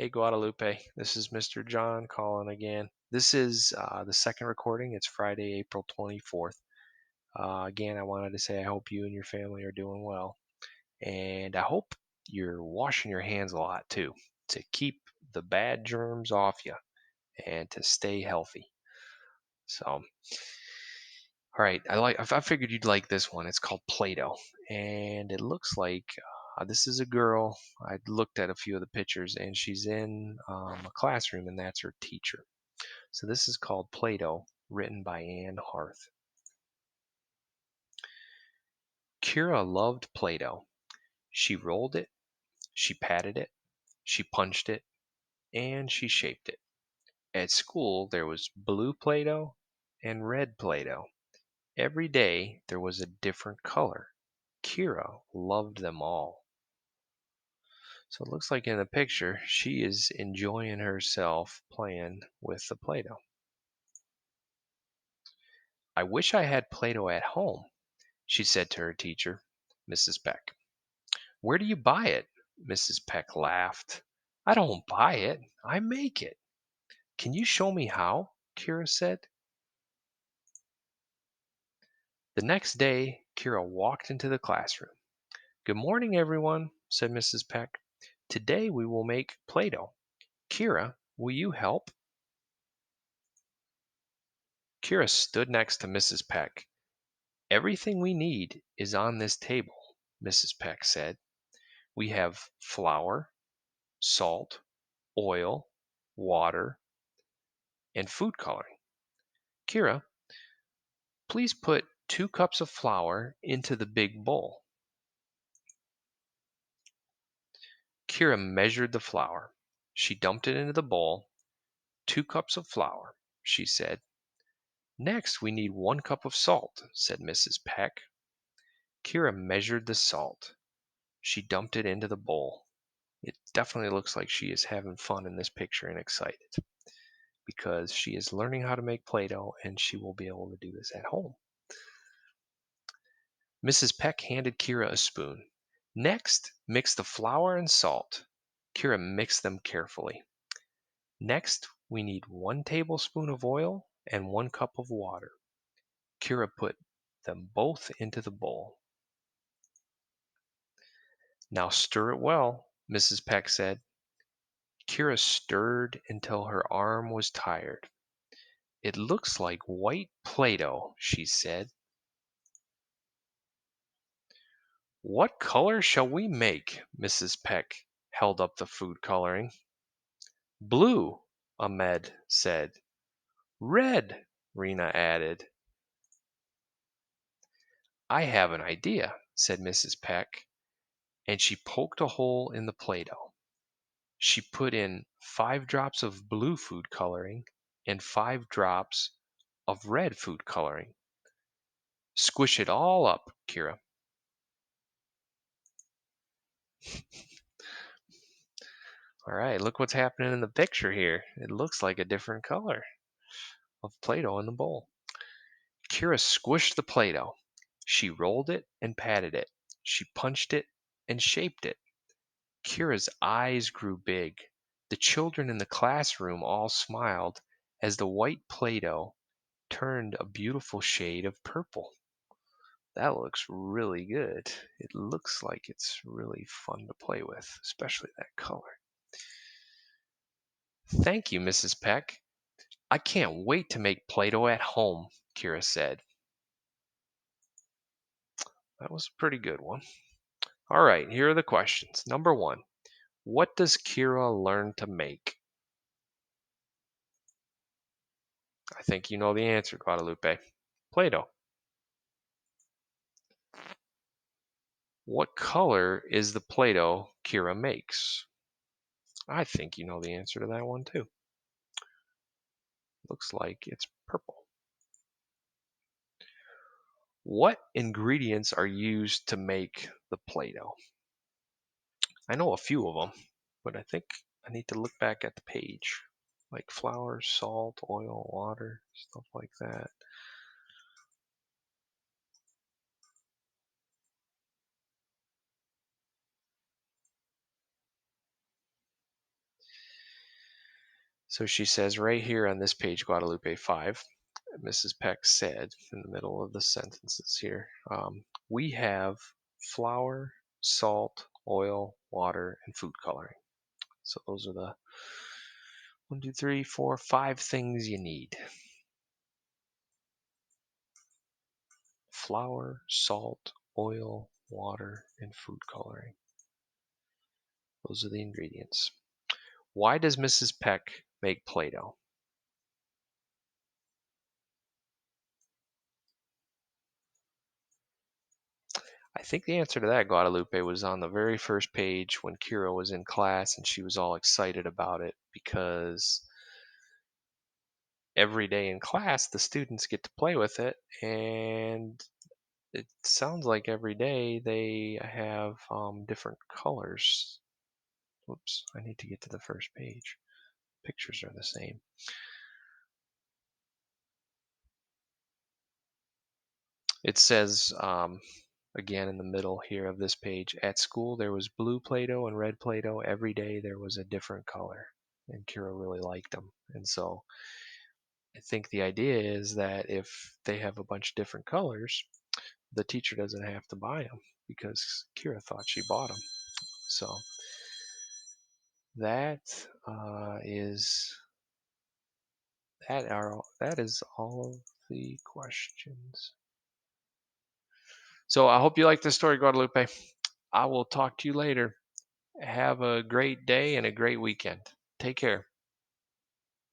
Hey Guadalupe, this is Mr. John calling again. This is the second recording. It's Friday, April 24th. Again, I wanted to say I hope you and your family are doing well. And I hope you're washing your hands a lot too to keep the bad germs off you and to stay healthy. So, all right, I figured you'd like this one. It's called Play-Doh, and it looks like this is a girl. I looked at a few of the pictures, and she's in a classroom, and that's her teacher. So this is called Playdough, written by Anne Harth. Kira loved Play-Doh. She rolled it, she patted it, she punched it, and she shaped it. At school, there was blue Play-Doh and red Play-Doh. Every day, there was a different color. Kira loved them all. So it looks like in the picture, she is enjoying herself playing with the Play-Doh. I wish I had Play-Doh at home, she said to her teacher, Mrs. Peck. Where do you buy it? Mrs. Peck laughed. I don't buy it, I make it. Can you show me how? Kira said. The next day, Kira walked into the classroom. Good morning, everyone, said Mrs. Peck. Today we will make Play-Doh. Kira, will you help? Kira stood next to Mrs. Peck. Everything we need is on this table, Mrs. Peck said. We have flour, salt, oil, water, and food coloring. Kira, please put 2 cups of flour into the big bowl. Kira measured the flour. She dumped it into the bowl. 2 cups of flour, she said. Next, we need 1 cup of salt, said Mrs. Peck. Kira measured the salt. She dumped it into the bowl. It definitely looks like she is having fun in this picture and excited because she is learning how to make Play-Doh and she will be able to do this at home. Mrs. Peck handed Kira a spoon. Next, mix the flour and salt. Kira mixed them carefully. Next, we need 1 tablespoon of oil and 1 cup of water. Kira put them both into the bowl. Now stir it well, Mrs. Peck said. Kira stirred until her arm was tired. It looks like white Play-Doh, she said. What color shall we make? Mrs. Peck held up the food coloring. Blue, Ahmed said. Red, Rena added. I have an idea, said Mrs. Peck, and she poked a hole in the Play-Doh. She put in 5 drops of blue food coloring and 5 drops of red food coloring. Squish it all up, Kira. All right, look what's happening in the picture here. It looks like a different color of Play-Doh in the bowl. Kira squished the Play-Doh. She rolled it and patted it. She punched it and shaped it. Kira's eyes grew big. The children in the classroom all smiled as the white Play-Doh turned a beautiful shade of purple. That looks really good. It looks like it's really fun to play with, especially that color. Thank you, Mrs. Peck. I can't wait to make Play-Doh at home, Kira said. That was a pretty good one. All right, here are the questions. Number 1, what does Kira learn to make? I think you know the answer, Guadalupe. Play-Doh. What color is the Play-Doh Kira makes? I think you know the answer to that one too. Looks like it's purple. What ingredients are used to make the Play-Doh? I know a few of them, but I think I need to look back at the page. Like flour, salt, oil, water, stuff like that. So she says right here on this page, Guadalupe 5, Mrs. Peck said in the middle of the sentences here, we have flour, salt, oil, water, and food coloring. So those are the 1, 2, 3, 4, 5 things you need. Flour, salt, oil, water, and food coloring. Those are the ingredients. Why does Mrs. Peck make Play-Doh? I think the answer to that, Guadalupe, was on the very first page when Kira was in class and she was all excited about it because every day in class the students get to play with it, and it sounds like every day they have different colors. Whoops, I need to get to the first page. Pictures are the same. It says, again in the middle here of this page, at school there was blue Play-Doh and red Play-Doh. Every day there was a different color, and Kira really liked them. And so I think the idea is that if they have a bunch of different colors, the teacher doesn't have to buy them because Kira thought she bought them. So that is that is all of the questions. So I hope you like this story, Guadalupe. I will talk to you later. Have a great day and a great weekend. Take care.